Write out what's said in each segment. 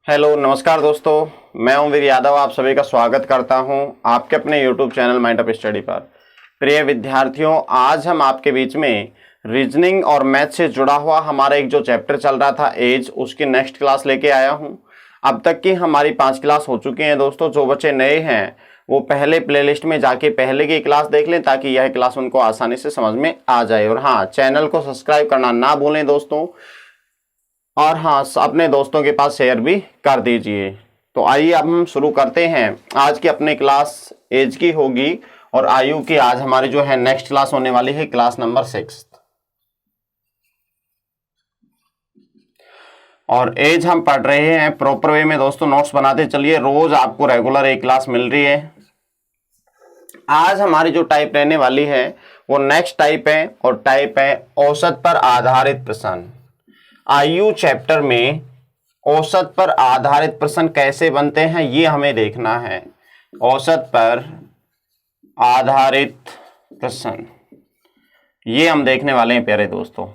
Hello नमस्कार दोस्तों, मैं हूं वीर यादव। आप सभी का स्वागत करता हूं आपके अपने YouTube channel mind up study पर। प्रिय विद्यार्थियों, आज हम आपके बीच में रीजनिंग और मैथ से जुड़ा हुआ हमारा एक जो चैप्टर चल रहा था एज, उसकी नेक्स्ट क्लास लेके आया हूं। अब तक की हमारी 5 क्लास हो चुकी हैं दोस्तों। जो बच्चे नए हैं वो पहले प्लेलिस्ट में जाके पहले की क्लास देख लें ताकि यह क्लास उनको आसानी से समझ में आ जाए। और हाँ, चैनल को सब्सक्राइब करना ना भूलें दोस्तों, और हाँ, अपने दोस्तों के पास शेयर भी कर दीजिए। तो आइए अब हम शुरू करते हैं। आज की अपनी क्लास एज की होगी और आयु की। आज हमारी जो है नेक्स्ट क्लास होने वाली है क्लास नंबर 6 और एज हम पढ़ रहे हैं प्रॉपर वे में दोस्तों। नोट्स बनाते चलिए, रोज आपको रेगुलर एक क्लास मिल रही है। आज हमारी जो टाइप रहने वाली है वो नेक्स्ट टाइप है और टाइप है औसत पर आधारित प्रश्न। आयु चैप्टर में औसत पर आधारित प्रश्न कैसे बनते हैं ये हमें देखना है। औसत पर आधारित प्रश्न ये हम देखने वाले हैं प्यारे दोस्तों।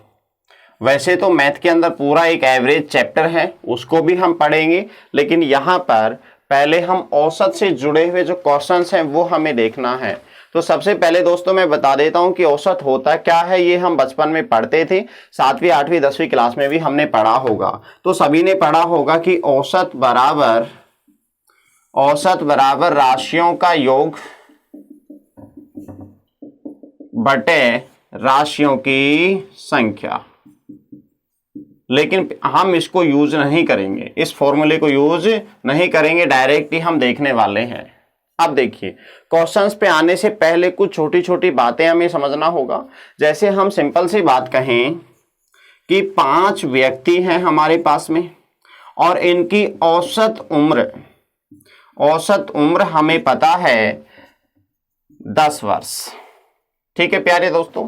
वैसे तो मैथ के अंदर पूरा एक एवरेज चैप्टर है, उसको भी हम पढ़ेंगे, लेकिन यहाँ पर पहले हम औसत से जुड़े हुए जो क्वेश्चंस हैं वो हमें देखना है। तो सबसे पहले दोस्तों मैं बता देता हूं कि औसत होता क्या है। ये हम बचपन में पढ़ते थे, 7वीं 8वीं 10वीं क्लास में भी हमने पढ़ा होगा। तो सभी ने पढ़ा होगा कि औसत बराबर राशियों का योग बटे राशियों की संख्या। लेकिन हम इसको यूज नहीं करेंगे, इस फॉर्मूले को यूज नहीं करेंगे, डायरेक्ट ही हम देखने वाले हैं। अब देखिए, क्वेश्चंस पे आने से पहले कुछ छोटी छोटी बातें हमें समझना होगा। जैसे हम सिंपल सी बात कहें कि 5 व्यक्ति हैं हमारे पास में और इनकी औसत उम्र हमें पता है 10 वर्ष। ठीक है प्यारे दोस्तों,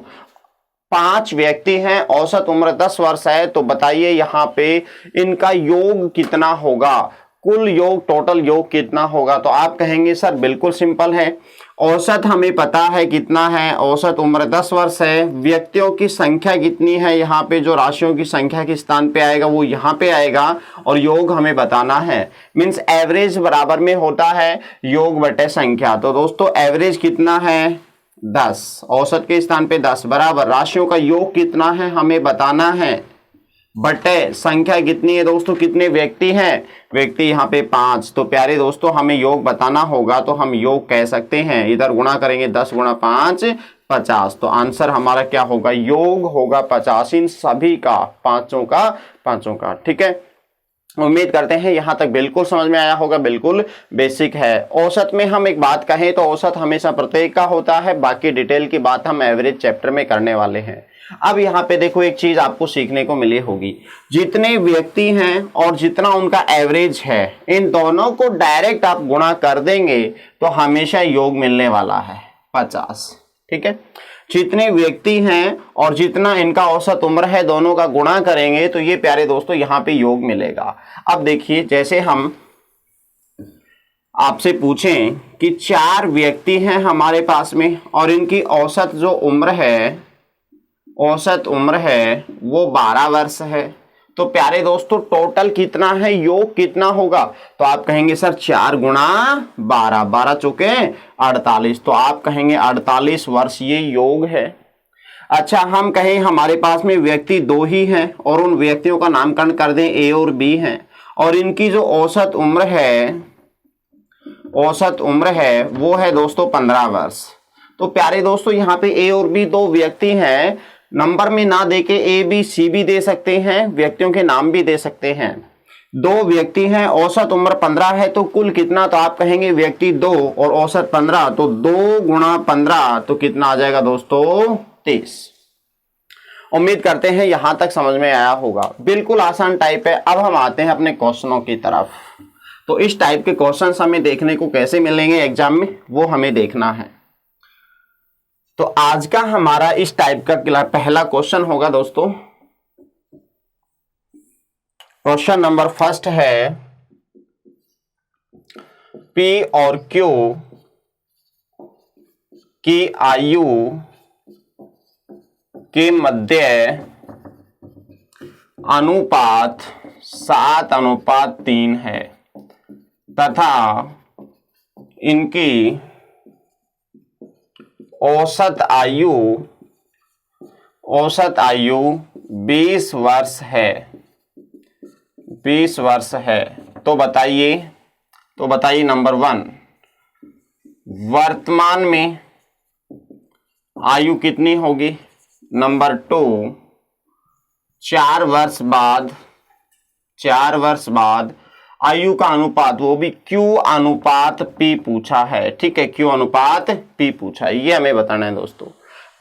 5 व्यक्ति हैं, औसत उम्र 10 वर्ष है। तो बताइए यहाँ पे इनका योग कितना होगा, कुल योग, टोटल योग कितना होगा। तो आप कहेंगे सर बिल्कुल सिंपल है, औसत हमें पता है कितना है, औसत उम्र 10 वर्ष है, व्यक्तियों की संख्या कितनी है, यहाँ पे जो राशियों की संख्या के स्थान पे आएगा वो यहाँ पे आएगा, और योग हमें बताना है। मीन्स एवरेज बराबर में होता है योग बटे संख्या। तो दोस्तों एवरेज कितना है 10, औसत के स्थान पे 10 बराबर राशियों का योग कितना है हमें बताना है, बटे संख्या कितनी है दोस्तों, कितने व्यक्ति हैं, व्यक्ति यहाँ पे 5। तो प्यारे दोस्तों हमें योग बताना होगा, तो हम योग कह सकते हैं, इधर गुणा करेंगे 10 गुणा 5 50। तो आंसर हमारा क्या होगा, योग होगा 50, इन सभी का, पांचों का। ठीक है, उम्मीद करते हैं यहां तक बिल्कुल समझ में आया होगा, बिल्कुल बेसिक है। औसत में हम एक बात कहें तो औसत हमेशा प्रत्येक का होता है, बाकी डिटेल की बात हम एवरेज चैप्टर में करने वाले हैं। अब यहाँ पे देखो एक चीज आपको सीखने को मिली होगी, जितने व्यक्ति हैं और जितना उनका एवरेज है, इन दोनों को डायरेक्ट आप गुणा कर देंगे तो हमेशा योग मिलने वाला है 50। ठीक है, जितने व्यक्ति हैं और जितना इनका औसत उम्र है, दोनों का गुणा करेंगे तो ये प्यारे दोस्तों यहाँ पे योग मिलेगा। अब देखिए, जैसे हम आपसे पूछें कि 4 व्यक्ति हैं हमारे पास में और इनकी औसत उम्र है वो 12 वर्ष है। तो प्यारे दोस्तों टोटल कितना है, योग कितना होगा। तो आप कहेंगे सर 4 गुणा 12, 12 चौके 48। तो आप कहेंगे 48 वर्ष ये योग है। अच्छा, हम कहें हमारे पास में व्यक्ति 2 ही हैं और उन व्यक्तियों का नामकरण कर दें ए और बी हैं, और इनकी जो औसत उम्र है वो है दोस्तों 15 वर्ष। तो प्यारे दोस्तों यहाँ पे ए और बी 2 व्यक्ति हैं, नंबर में ना देके ए बी सी भी दे सकते हैं, व्यक्तियों के नाम भी दे सकते हैं। 2 व्यक्ति हैं, औसत उम्र 15 है, तो कुल कितना, तो आप कहेंगे व्यक्ति 2 और औसत 15, तो 2 गुणा 15 तो कितना आ जाएगा दोस्तों 30। उम्मीद करते हैं यहां तक समझ में आया होगा, बिल्कुल आसान टाइप है। अब हम आते हैं अपने क्वेश्चनों की तरफ। तो इस टाइप के क्वेश्चंस हमें देखने को कैसे मिलेंगे एग्जाम में, वो हमें देखना है। तो आज का हमारा इस टाइप का पहला क्वेश्चन होगा दोस्तों, क्वेश्चन नंबर फर्स्ट है, पी और क्यू की आयु के मध्य अनुपात 7:3 है तथा इनकी औसत आयु 20 वर्ष है, 20 वर्ष है। तो बताइए नंबर 1, वर्तमान में आयु कितनी होगी। नंबर 2, 4 वर्ष बाद आयु का अनुपात, वो भी Q अनुपात P पूछा है, ठीक है, Q अनुपात P पूछा है, ये हमें बताना है दोस्तों।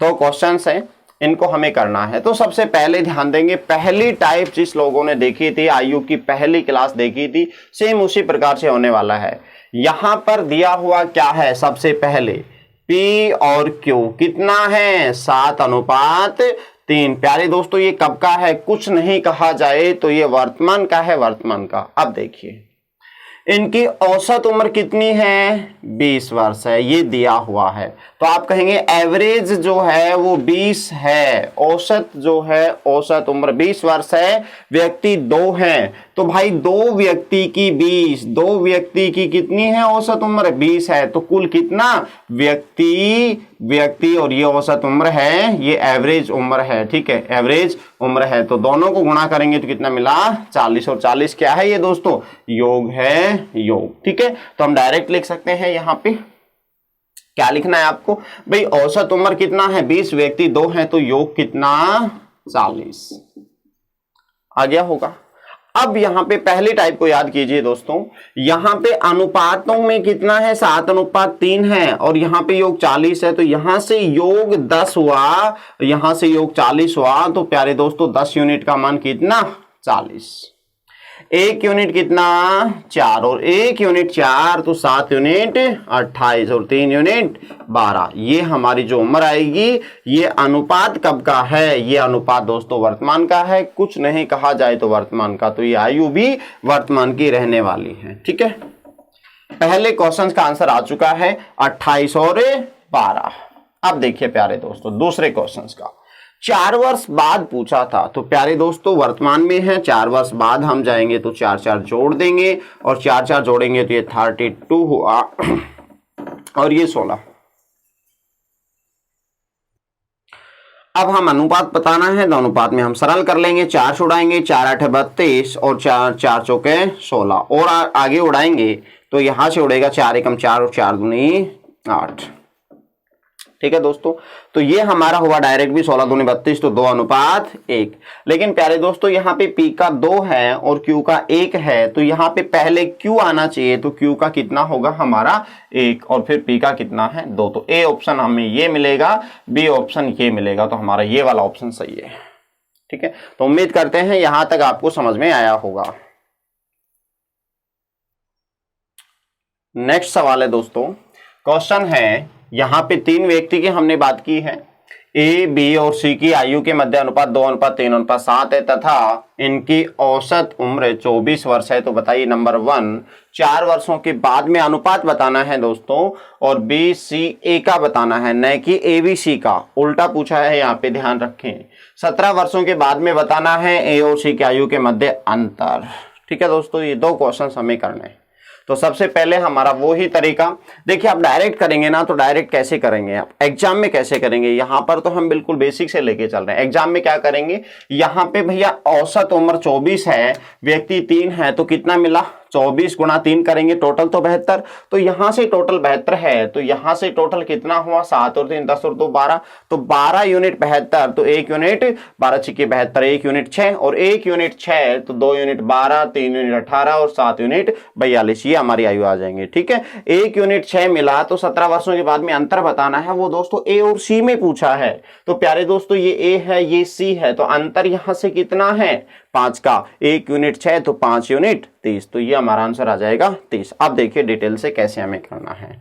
तो क्वेश्चंस है, इनको हमें करना है। तो सबसे पहले ध्यान देंगे, पहली टाइप जिस लोगों ने देखी थी, आयु की पहली क्लास देखी थी, सेम उसी प्रकार से होने वाला है। यहां पर दिया हुआ क्या है, सबसे पहले P और Q कितना है, 7:3। प्यारे दोस्तों ये कब का है, कुछ नहीं कहा जाए तो ये वर्तमान का है, वर्तमान का। अब देखिए इनकी औसत उम्र कितनी है, 20 वर्ष है, ये दिया हुआ है। तो आप कहेंगे एवरेज जो है वो 20 है, औसत जो है, औसत उम्र 20 वर्ष है, व्यक्ति 2 हैं। तो भाई 2 व्यक्ति की 20, 2 व्यक्ति की कितनी है औसत उम्र, 20 है। तो कुल कितना, व्यक्ति और ये औसत उम्र है, ये एवरेज उम्र है, ठीक है, एवरेज उम्र है। तो दोनों को गुणा करेंगे तो कितना मिला, 40। और 40 क्या है ये दोस्तों, योग है, योग, ठीक है। तो हम डायरेक्ट लिख सकते हैं, यहां पे क्या लिखना है आपको, भाई औसत उम्र कितना है 20, व्यक्ति 2 हैं, तो योग कितना, 40 आ गया होगा। अब यहां पे पहली टाइप को याद कीजिए दोस्तों, यहां पे अनुपातों में कितना है, 7:3 है, और यहां पे योग 40 है। तो यहां से योग 10 हुआ, यहां से योग 40 हुआ। तो प्यारे दोस्तों 10 यूनिट का मान कितना, 40। 1 यूनिट कितना, 4, और 1 यूनिट 4, तो 7 यूनिट 28, और 3 यूनिट 12। ये हमारी जो उम्र आएगी, ये अनुपात कब का है, ये अनुपात दोस्तों वर्तमान का है, कुछ नहीं कहा जाए तो वर्तमान का। तो ये आयु भी वर्तमान की रहने वाली है, ठीक है। पहले क्वेश्चन का आंसर आ चुका है 28 और 12। अब देखिए प्यारे दोस्तों दूसरे क्वेश्चन का, 4 वर्ष बाद पूछा था। तो प्यारे दोस्तों वर्तमान में है, 4 वर्ष बाद हम जाएंगे तो 4 जोड़ देंगे, और 4 जोड़ेंगे तो ये 32 हुआ, और ये 16। अब हम अनुपात बताना है, तो अनुपात में हम सरल कर लेंगे, 4 उड़ाएंगे, 4 8 32, और 4 चौके 16, और आगे उड़ाएंगे तो यहां से उड़ेगा 4 एकम 4, और 4 दूनी 8, ठीक है दोस्तों। तो ये हमारा हुआ डायरेक्ट भी 16 दूनी 32, तो 2:1। लेकिन प्यारे दोस्तों यहाँ पे P का 2 है और Q का 1 है, तो यहाँ पे पहले Q आना चाहिए। तो Q का कितना होगा हमारा 1, और फिर P का कितना है 2। तो A ऑप्शन हमें ये मिलेगा, B ऑप्शन ये मिलेगा। तो हमारा ये वाला ऑप्शन सही है, ठीक है। तो उम्मीद करते हैं यहां तक आपको समझ में आया होगा। नेक्स्ट सवाल है दोस्तों, क्वेश्चन है, यहां पे 3 व्यक्ति की हमने बात की है, A, B और C की आयु के मध्य अनुपात 2:3:7 है तथा इनकी औसत उम्र 24 वर्ष है। तो बताइए नंबर 1, 4 वर्षों के बाद में अनुपात बताना है दोस्तों, और B, C, A का बताना है, न कि A, B, C का। उल्टा पूछा है, यहाँ पे ध्यान रखें। 17 वर्षों के बाद में बताना है A और C की आयु के मध्य अंतर, ठीक है दोस्तों। ये 2 क्वेश्चन हमें करने हैं। तो सबसे पहले हमारा वो ही तरीका, देखिए आप डायरेक्ट करेंगे ना, तो डायरेक्ट कैसे करेंगे, आप एग्जाम में कैसे करेंगे, यहां पर तो हम बिल्कुल बेसिक से लेके चल रहे हैं। एग्जाम में क्या करेंगे, यहां पे भैया औसत उम्र 24 है, व्यक्ति 3 है, तो कितना मिला, 24 गुणा 3 करेंगे, टोटल तो 72। तो यहां से टोटल 72 है, तो यहां से टोटल कितना हुआ, 7 और 3 10 और 2 12, तो 12 यूनिट 72, तो 1 यूनिट 12 छिके 72, 1 यूनिट 6, और 1 यूनिट 6, तो 2 यूनिट 12, 3 यूनिट 18, और 7 यूनिट 42। ये हमारी आयु आ जाएंगे, ठीक है। 1 यूनिट 6 मिला, तो 17 वर्षों के बाद में अंतर बताना है, वो दोस्तों A और C में पूछा है। तो प्यारे दोस्तों ये A है, ये C है, तो अंतर यहां से कितना है, 5 का, 1 यूनिट 6, तो 5 यूनिट 30। तो ये हमारा आंसर आ जाएगा 30। अब देखिए डिटेल से कैसे हमें करना है।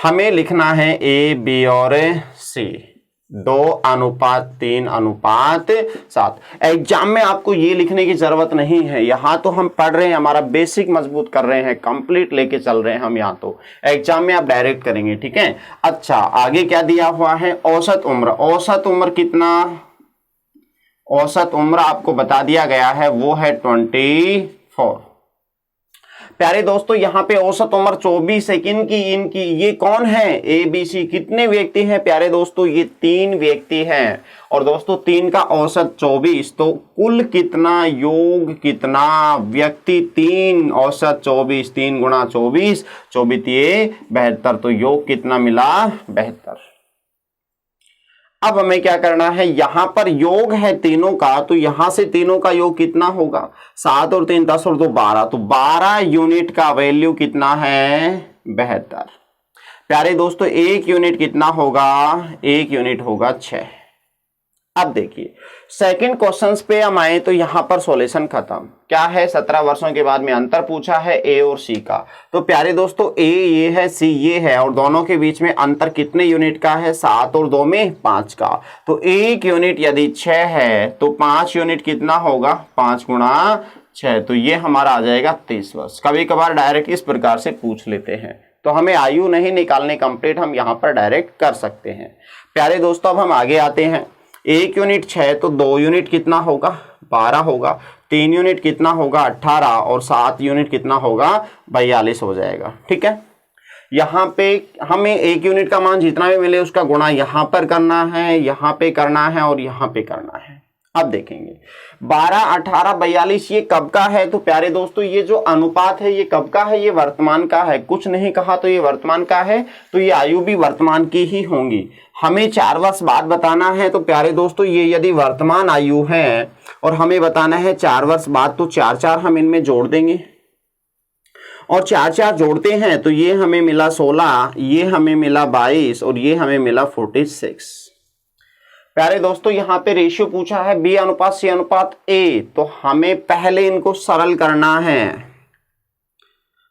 हमें लिखना है A, B और C, 2:3:7। एग्जाम में आपको ये लिखने की जरूरत नहीं है, यहां तो हम पढ़ रहे हैं, हमारा बेसिक मजबूत कर रहे हैं, कंप्लीट लेके चल रहे हैं हम। यहां तो एग्जाम में आप डायरेक्ट करेंगे, ठीक है। अच्छा आगे क्या दिया हुआ है, औसत उम्र। औसत उम्र कितना, औसत उम्र आपको बता दिया गया है वो है 24। प्यारे दोस्तों यहाँ पे औसत उम्र 24 है इनकी ये कौन है, ए बी सी, कितने व्यक्ति हैं प्यारे दोस्तों, ये 3 व्यक्ति हैं। और दोस्तों 3 का औसत 24, तो कुल कितना, योग कितना, व्यक्ति 3, औसत 24, 3 गुणा 24, 24 ये 72, तो योग कितना मिला, 72। अब हमें क्या करना है, यहां पर योग है तीनों का, तो यहां से तीनों का योग कितना होगा, 7 और 3 10 और 2 12, तो 12 यूनिट का वैल्यू कितना है, 72। प्यारे दोस्तों 1 यूनिट कितना होगा, 1 यूनिट होगा 6। अब देखिए सेकंड क्वेश्चंस पे हम आए तो यहां पर सॉल्यूशन खत्म। क्या है, 17 वर्षों के बाद में अंतर पूछा है ए और सी का। तो प्यारे दोस्तों ए ये है, सी ये है, और दोनों के बीच में अंतर कितने यूनिट का है, 7 और 2 में 5 का। तो 1 यूनिट यदि 6 है तो 5 यूनिट कितना होगा, 5 गुणा 6, तो ये हमारा आ जाएगा 30 वर्ष। कभी कभार डायरेक्ट इस प्रकार से पूछ लेते हैं, तो हमें आयु नहीं निकालने कंप्लीट, हम यहाँ पर डायरेक्ट कर सकते हैं। प्यारे दोस्तों अब हम आगे आते हैं। 1 यूनिट 6, तो 2 यूनिट कितना होगा, 12 होगा, 3 यूनिट कितना होगा, 18, और 7 यूनिट कितना होगा, 42 हो जाएगा। ठीक है, यहाँ पे हमें 1 यूनिट का मान जितना भी मिले उसका गुणा यहाँ पर करना है, यहाँ पे करना है और यहाँ पे करना है। अब देखेंगे 12, 18, 42 ये कब का है, तो प्यारे दोस्तों ये जो अनुपात है ये कब का है, ये वर्तमान का है। कुछ नहीं कहा तो ये वर्तमान का है, तो ये आयु भी वर्तमान की ही होंगी। हमें 4 वर्ष बाद बताना है, तो प्यारे दोस्तों ये यदि वर्तमान आयु है और हमें बताना है 4 वर्ष बाद, तो 4 4 हम इनमें जोड़ देंगे, और 4 4 जोड़ते हैं तो ये हमें मिला 16, ये हमें मिला 22 और ये हमें मिला 46। प्यारे दोस्तों यहाँ पे रेशियो पूछा है बी अनुपात सी अनुपात ए, तो हमें पहले इनको सरल करना है।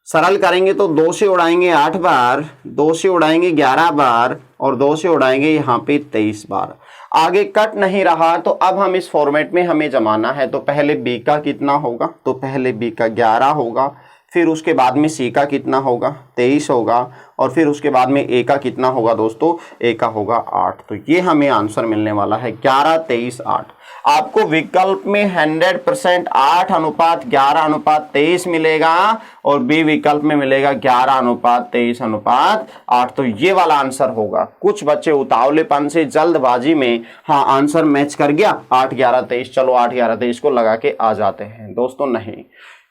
सरल करेंगे तो 2 से उड़ाएंगे 8 बार, 2 से उड़ाएंगे 11 बार और 2 से उड़ाएंगे यहाँ पे 23 बार। आगे कट नहीं रहा, तो अब हम इस फॉर्मेट में हमें जमाना है। तो पहले बी का कितना होगा, तो पहले बी का 11 होगा, फिर उसके बाद में सी का कितना होगा, 23 होगा, और फिर उसके बाद में ए का कितना होगा दोस्तों, ए का होगा 8। तो ये हमें आंसर मिलने वाला है 11, 23, 8। आपको विकल्प में 100% 8 अनुपात 11 अनुपात 23 मिलेगा, और बी विकल्प में मिलेगा 11 अनुपात 23 अनुपात 8। तो ये वाला आंसर होगा। कुछ बच्चे उतावलेपन से जल्दबाजी में हाँ आंसर मैच कर गया 8 11 23, चलो 8 11 23 को लगा के आ जाते हैं। दोस्तों नहीं,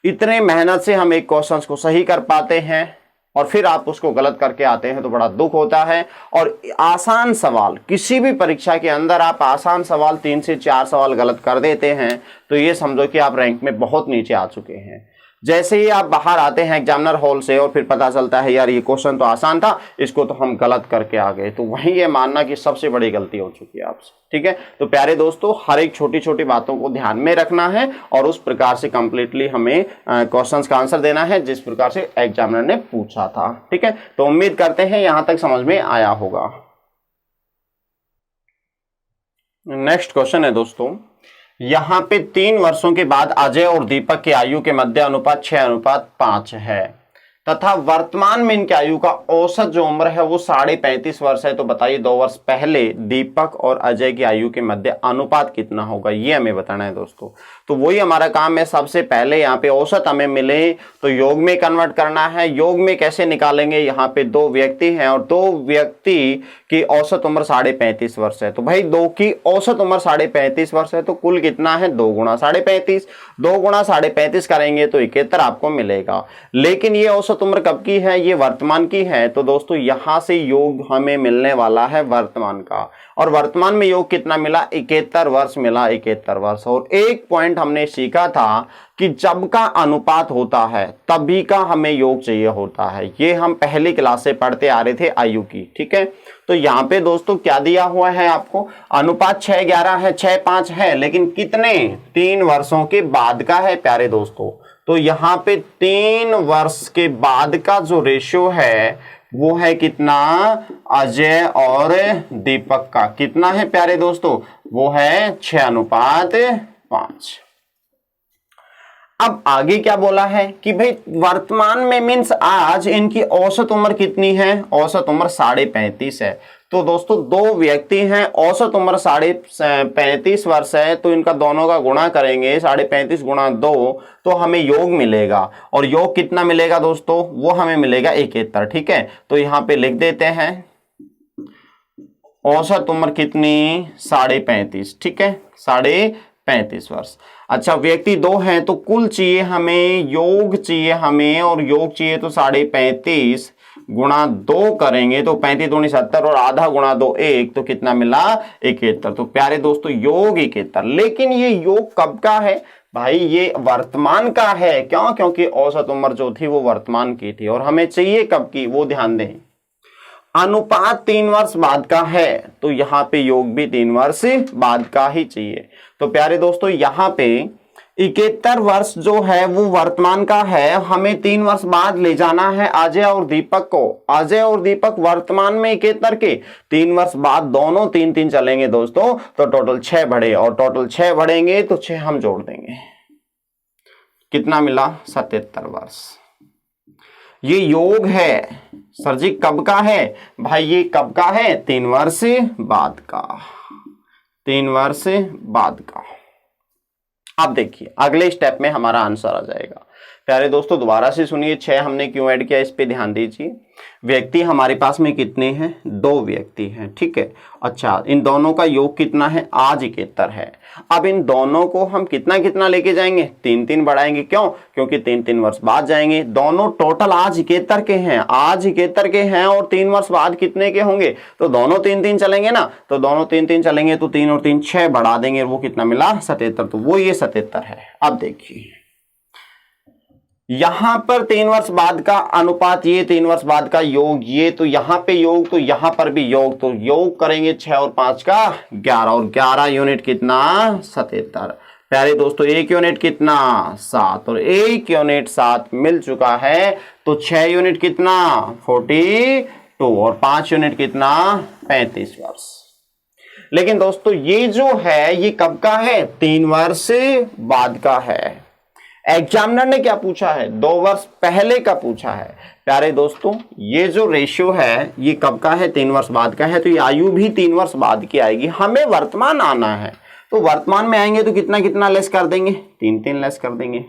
इतने मेहनत से हम एक क्वेश्चन को सही कर पाते हैं और फिर आप उसको गलत करके आते हैं तो बड़ा दुख होता है। और आसान सवाल, किसी भी परीक्षा के अंदर आप आसान सवाल 3 से 4 सवाल गलत कर देते हैं तो ये समझो कि आप रैंक में बहुत नीचे आ चुके हैं। जैसे ही आप बाहर आते हैं एग्जामिनर हॉल से और फिर पता चलता है यार ये क्वेश्चन तो आसान था, इसको तो हम गलत करके आ गए, तो वहीं ये मानना कि सबसे बड़ी गलती हो चुकी है आपसे। ठीक है, तो प्यारे दोस्तों हर एक छोटी छोटी बातों को ध्यान में रखना है और उस प्रकार से कंप्लीटली हमें क्वेश्चंस का आंसर देना है जिस प्रकार से एग्जामिनर ने पूछा था। ठीक है, तो उम्मीद करते हैं यहां तक समझ में आया होगा। नेक्स्ट क्वेश्चन है दोस्तों, यहां पे 3 वर्षों के बाद अजय और दीपक की आयु के मध्य अनुपात 6:5 है तथा वर्तमान में इनकी आयु का औसत जो उम्र है वो 35.5 वर्ष है। तो बताइए 2 वर्ष पहले दीपक और अजय की आयु के मध्य अनुपात कितना होगा, ये हमें बताना है दोस्तों। तो वही हमारा काम है, सबसे पहले यहाँ पे औसत हमें मिले तो योग में कन्वर्ट करना है। योग में कैसे निकालेंगे, यहाँ पे 2 व्यक्ति हैं और 2 व्यक्ति की औसत उम्र 35.5 वर्ष है। तो भाई 2 की औसत उम्र 35.5 वर्ष है, तो कुल कितना है 2 गुणा 35.5, 2 गुणा 35.5 करेंगे तो 71 आपको मिलेगा। लेकिन ये औसत उम्र कब की है, ये वर्तमान की है। तो दोस्तों यहां से योग हमें मिलने वाला है वर्तमान का, और वर्तमान में योग कितना मिला, 71 वर्ष मिला, 71 वर्ष। और एक पॉइंट हमने सीखा था कि जब का अनुपात होता है तभी का हमें योग चाहिए होता है। ये हम पहली क्लास से पढ़ते आ रहे थे आयु की। ठीक है, तो यहाँ पे दोस्तों क्या दिया हुआ है आपको, अनुपात 6:11 है, 6:5 है, लेकिन कितने, 3 वर्षों के बाद का है प्यारे दोस्तों। तो यहाँ पे 3 वर्ष के बाद का जो रेशियो है वो है कितना, अजय और दीपक का कितना है प्यारे दोस्तों, वो है 6:5। अब आगे क्या बोला है कि भाई वर्तमान में मीन्स आज इनकी औसत उम्र कितनी है, औसत उम्र 35.5 है। तो दोस्तों दो व्यक्ति हैं, औसत उम्र 35.5 वर्ष है, तो इनका दोनों का गुणा करेंगे 35.5 गुणा 2, तो हमें योग मिलेगा। और योग कितना मिलेगा दोस्तों, वो हमें मिलेगा 71। ठीक है, तो यहां पे लिख देते हैं औसत उम्र कितनी 35.5। ठीक है, 35.5 वर्ष। अच्छा, व्यक्ति दो हैं तो कुल चाहिए हमें, योग चाहिए हमें, और योग चाहिए तो 35.5 गुणा 2 करेंगे तो 35 दूनी 70 और आधा गुणा 2 1, तो कितना मिला 71। तो प्यारे दोस्तों योग 71। लेकिन ये योग कब का है भाई, ये वर्तमान का है। क्यों, क्योंकि औसत उम्र जो थी वो वर्तमान की थी, और हमें चाहिए कब की, वो ध्यान दें। अनुपात 3 वर्ष बाद का है, तो यहां पे योग भी 3 वर्ष बाद का ही चाहिए। तो प्यारे दोस्तों यहां पे 71 वर्ष जो है वो वर्तमान का है, हमें 3 वर्ष बाद ले जाना है अजय और दीपक को। अजय और दीपक वर्तमान में 71 के, 3 वर्ष बाद दोनों 3-3 चलेंगे दोस्तों, तो टोटल 6 बढ़े, और टोटल 6 बढ़ेंगे तो 6 हम जोड़ देंगे, कितना मिला 77 वर्ष। ये योग है। सर जी कब का है भाई, ये कब का है, 3 वर्ष बाद का, 3 वर्ष बाद का। अब देखिए अगले स्टेप में हमारा आंसर आ जाएगा। प्यारे दोस्तों दोबारा से सुनिए, 6 हमने क्यों ऐड किया इस पे ध्यान दीजिए। व्यक्ति हमारे पास में कितने हैं, 2 व्यक्ति हैं। ठीक है, अच्छा इन दोनों का योग कितना है, आज 71 है। अब इन दोनों को हम कितना कितना लेके जाएंगे, 3-3 बढ़ाएंगे। क्यों, क्योंकि 3-3 वर्ष बाद जाएंगे। दोनों टोटल आज 71 के हैं, आज 71 के हैं, और 3 वर्ष बाद कितने के होंगे, तो दोनों 3-3 चलेंगे ना, तो दोनों 3-3 चलेंगे, तो 3 और 3 6 बढ़ा देंगे, वो कितना मिला 77। तो वो ये 77 है। अब देखिए यहां पर 3 वर्ष बाद का अनुपात, ये 3 वर्ष बाद का योग, ये तो यहां पे योग, तो यहां पर भी योग, तो योग करेंगे 6 और 5 का 11, और 11 यूनिट कितना 77। प्यारे दोस्तों 1 यूनिट कितना 7, और 1 यूनिट 7 मिल चुका है, तो 6 यूनिट कितना 42, और 5 यूनिट कितना 35 वर्ष। लेकिन दोस्तों ये जो है ये कब का है, 3 वर्ष बाद का है। एग्जामिनर ने क्या पूछा है, 2 वर्ष पहले का पूछा है। प्यारे दोस्तों ये जो रेशियो है ये कब का है, 3 वर्ष बाद का है, तो ये आयु भी 3 वर्ष बाद की आएगी। हमें वर्तमान आना है, तो वर्तमान में आएंगे तो कितना कितना लेस कर देंगे, 3-3 लेस कर देंगे।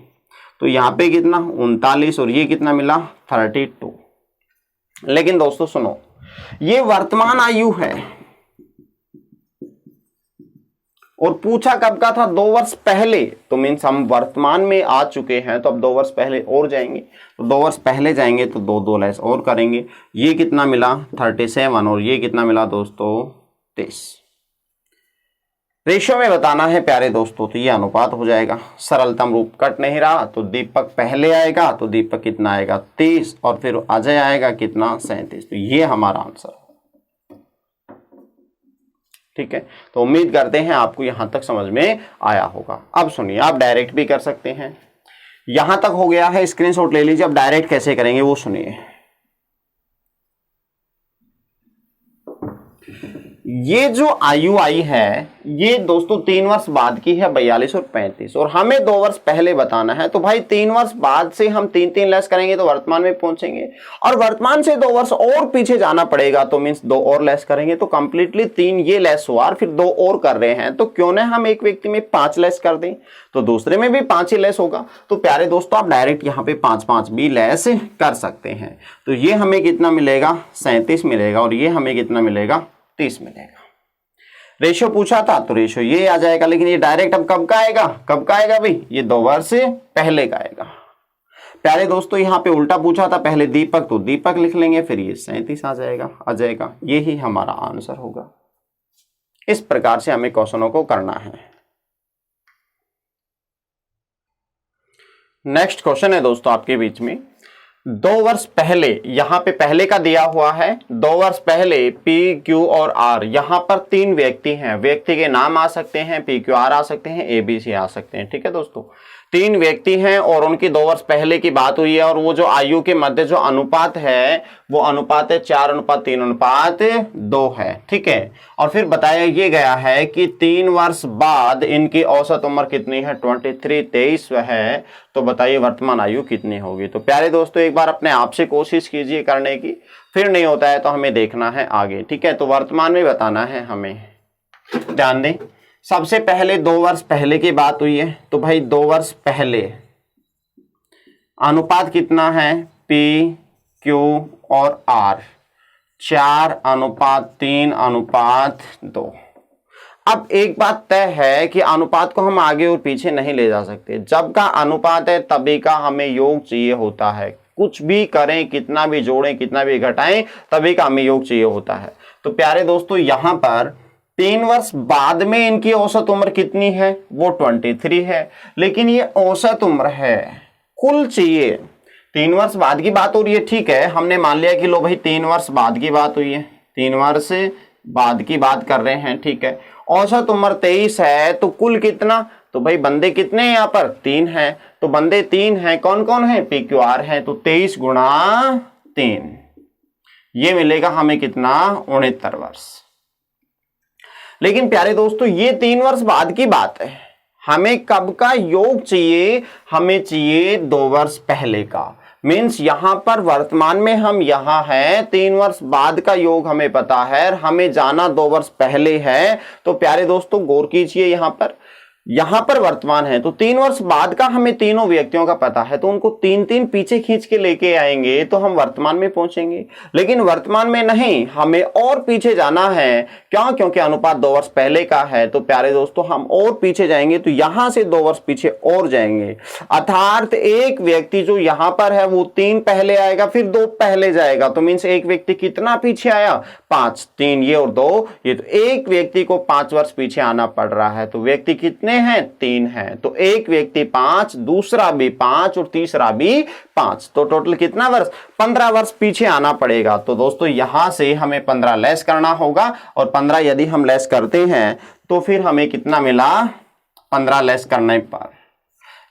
तो यहाँ पे कितना 39, और ये कितना मिला 32। लेकिन दोस्तों सुनो, ये वर्तमान आयु है, और पूछा कब का था, 2 वर्ष पहले, तो मीन्स हम वर्तमान में आ चुके हैं, तो अब 2 वर्ष पहले और जाएंगे, तो 2 वर्ष पहले जाएंगे तो 2 लेस और करेंगे। ये कितना मिला 37, और ये कितना मिला दोस्तों 23। रेशियो में बताना है प्यारे दोस्तों, तो ये अनुपात हो जाएगा। सरलतम रूप कट नहीं रहा, तो दीपक पहले आएगा, तो दीपक कितना आएगा 30, और फिर अजय आएगा कितना 37। तो ये हमारा आंसर। ठीक है, तो उम्मीद करते हैं आपको यहां तक समझ में आया होगा। अब सुनिए, आप डायरेक्ट भी कर सकते हैं। यहां तक हो गया है, स्क्रीनशॉट ले लीजिए। अब डायरेक्ट कैसे करेंगे वो सुनिए। ये जो आयु आई है ये दोस्तों 3 वर्ष बाद की है, 42 और 35, और हमें 2 वर्ष पहले बताना है। तो भाई 3 वर्ष बाद से हम 3-3 लेस करेंगे तो वर्तमान में पहुंचेंगे, और वर्तमान से 2 वर्ष और पीछे जाना पड़ेगा, तो मीन्स 2 और लेस करेंगे, तो कंप्लीटली 3 ये लेस हुआ, और फिर 2 और कर रहे हैं, तो क्यों ना हम एक व्यक्ति में 5 लेस कर दें, तो दूसरे में भी 5 ही लेस होगा। तो प्यारे दोस्तों आप डायरेक्ट यहाँ पे 5-5 भी लेस कर सकते हैं। तो ये हमें कितना मिलेगा 37 मिलेगा, और ये हमें कितना मिलेगा 30 मिलेगा। रेशियो पूछा था तो रेशियो ये आ जाएगा, लेकिन ये डायरेक्ट अब कब का आएगा, कब का आएगा भाई, ये 2 वर्ष पहले का आएगा। प्यारे दोस्तों यहाँ पे उल्टा पूछा था, पहले दीपक, तो दीपक लिख लेंगे, फिर ये 37 आ जाएगा। ये ही हमारा आंसर होगा। इस प्रकार से हमें क्वेश्चनों को करना है। नेक्स्ट क्वेश्चन है दोस्तों आपके बीच में, 2 वर्ष पहले, यहां पे पहले का दिया हुआ है, 2 वर्ष पहले P, Q और R, यहां पर 3 व्यक्ति हैं। व्यक्ति के नाम आ सकते हैं, PQR आ सकते हैं, ABC आ सकते हैं। ठीक है दोस्तों, 3 व्यक्ति हैं और उनकी 2 वर्ष पहले की बात हुई है और वो जो आयु के मध्य जो अनुपात है वो अनुपात है 4:3:2 है। ठीक है, और फिर बताया ये गया है कि 3 वर्ष बाद इनकी औसत उम्र कितनी है, 23 है। तो बताइए वर्तमान आयु कितनी होगी। तो प्यारे दोस्तों एक बार अपने आप से कोशिश कीजिए करने की, फिर नहीं होता है तो हमें देखना है आगे। ठीक है, तो वर्तमान में बताना है हमें। ध्यान दें, सबसे पहले 2 वर्ष पहले की बात हुई है, तो भाई 2 वर्ष पहले अनुपात कितना है, P, Q और R, 4:3:2। अब एक बात तय है कि अनुपात को हम आगे और पीछे नहीं ले जा सकते। जब का अनुपात है तभी का हमें योग चाहिए होता है। कुछ भी करें, कितना भी जोड़ें, कितना भी घटाएं, तभी का हमें योग चाहिए होता है। तो प्यारे दोस्तों यहां पर 3 वर्ष बाद में इनकी औसत उम्र कितनी है, वो 23 है, लेकिन ये औसत उम्र है, कुल चाहिए। 3 वर्ष बाद की बात हो रही है, ठीक है, हमने मान लिया कि लो भाई 3 वर्ष बाद की बात हुई है, 3 वर्ष बाद की बात कर रहे हैं। ठीक है, औसत उम्र 23 है, तो कुल कितना, तो भाई बंदे कितने हैं यहाँ पर, 3 हैं, तो बंदे 3 हैं, कौन कौन है, PQR है, तो 23 × 3 ये मिलेगा हमें कितना, 69 वर्ष। लेकिन प्यारे दोस्तों ये 3 वर्ष बाद की बात है, हमें कब का योग चाहिए, हमें चाहिए 2 वर्ष पहले का। मीन्स यहां पर वर्तमान में हम यहां हैं, 3 वर्ष बाद का योग हमें पता है, हमें जाना 2 वर्ष पहले है। तो प्यारे दोस्तों गौर कीजिए, यहां पर वर्तमान है, तो 3 वर्ष बाद का हमें तीनों व्यक्तियों का पता है, तो उनको 3-3 पीछे खींच के लेके आएंगे तो हम वर्तमान में पहुंचेंगे। लेकिन वर्तमान में नहीं, हमें और पीछे जाना है। क्यों? क्योंकि अनुपात 2 वर्ष पहले का है। तो प्यारे दोस्तों हम और पीछे जाएंगे, तो यहां से 2 वर्ष पीछे और जाएंगे, अर्थात एक व्यक्ति जो यहां पर है वो 3 पहले आएगा, फिर 2 पहले जाएगा। तो मीन्स एक व्यक्ति कितना पीछे आया, 5, 3 ये और 2 ये, तो एक व्यक्ति को 5 वर्ष पीछे आना पड़ रहा है। तो व्यक्ति कितने हैं, 3 हैं, तो एक व्यक्ति 5, दूसरा भी 5 और तीसरा भी 5, तो टोटल कितना वर्ष, 15 वर्ष पीछे आना पड़ेगा। तो दोस्तों यहां से हमें 15 लेस करना होगा, और 15 यदि हम लेस करते हैं तो फिर हमें कितना मिला, 15 लेस करने पर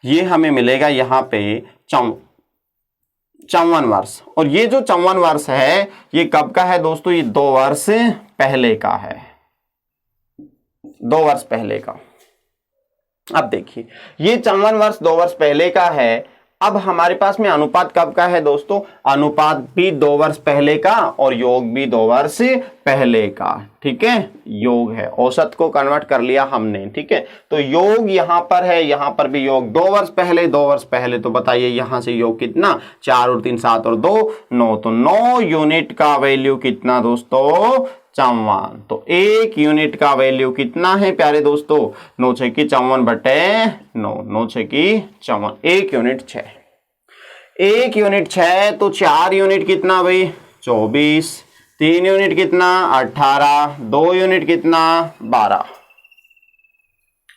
ये हमें मिलेगा यहां पे 54 वर्ष। और ये जो 54 वर्ष है ये कब का है दोस्तों, ये 2 वर्ष पहले का है, 2 वर्ष पहले का। अब देखिए ये 54 वर्ष 2 वर्ष पहले का है। अब हमारे पास में अनुपात कब का है दोस्तों, अनुपात भी 2 वर्ष पहले का और योग भी 2 वर्ष पहले का। ठीक है, योग है, औसत को कन्वर्ट कर लिया हमने। ठीक है, तो योग यहां पर है, यहां पर भी योग 2 वर्ष पहले, 2 वर्ष पहले। तो बताइए यहां से योग कितना, 4 और 3 7 और 2 9, तो 9 यूनिट का वैल्यू कितना दोस्तों, 54। तो 1 यूनिट का वैल्यू कितना है प्यारे दोस्तों, 9 6 की 54/9, 9 6 की 54, 1 यूनिट 6, 1 यूनिट 6, तो 4 यूनिट कितना भाई, 24, 3 यूनिट कितना, 18, 2 यूनिट कितना, 12।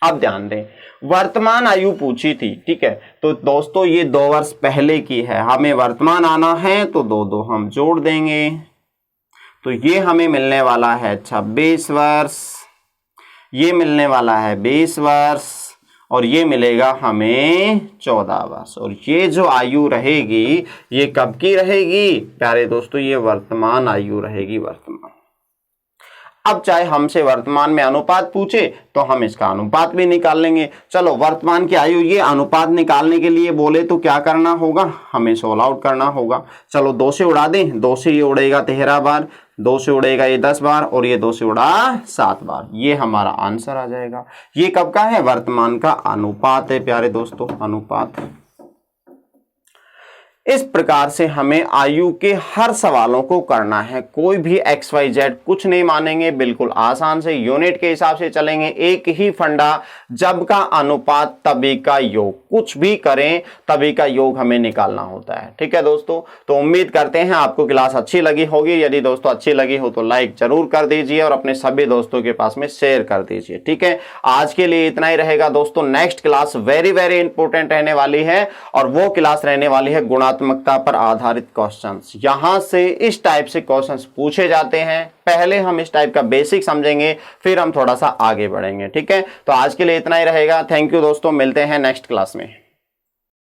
अब ध्यान दें, वर्तमान आयु पूछी थी। ठीक है, तो दोस्तों ये 2 वर्ष पहले की है, हमें वर्तमान आना है, तो 2 हम जोड़ देंगे, तो ये हमें मिलने वाला है 26 वर्ष, ये मिलने वाला है 20 वर्ष, और ये मिलेगा हमें 14 वर्ष। और ये जो आयु रहेगी ये कब की रहेगी प्यारे दोस्तों, ये वर्तमान आयु रहेगी, वर्तमान। अब चाहे हमसे वर्तमान में अनुपात पूछे तो हम इसका अनुपात भी निकाल लेंगे। चलो वर्तमान की आयु, ये अनुपात निकालने के लिए बोले तो क्या करना होगा, हमें सोल्व आउट करना होगा। चलो 2 से उड़ा दें, 2 से ये उड़ेगा 13 बार, 2 से उड़ेगा ये 10 बार, और ये 2 से उड़ा 7 बार, ये हमारा आंसर आ जाएगा। ये कब का है, वर्तमान का अनुपात है प्यारे दोस्तों, अनुपात। इस प्रकार से हमें आयु के हर सवालों को करना है, कोई भी XYZ कुछ नहीं मानेंगे, बिल्कुल आसान से यूनिट के हिसाब से चलेंगे। एक ही फंडा, जब का अनुपात तभी का योग, कुछ भी करें तभी का योग हमें निकालना होता है। ठीक है दोस्तों, तो उम्मीद करते हैं आपको क्लास अच्छी लगी होगी। यदि दोस्तों अच्छी लगी हो तो लाइक जरूर कर दीजिए और अपने सभी दोस्तों के पास में शेयर कर दीजिए। ठीक है, आज के लिए इतना ही रहेगा दोस्तों। Next class very very important रहने वाली है, और वो क्लास रहने वाली है गुणात्मकता पर आधारित क्वेश्चंस। यहां से इस टाइप से क्वेश्चंस पूछे जाते हैं। पहले हम इस टाइप का बेसिक समझेंगे, फिर हम थोड़ा सा आगे बढ़ेंगे। ठीक है, तो आज के लिए इतना ही रहेगा। थैंक यू दोस्तों, मिलते हैं नेक्स्ट क्लास में।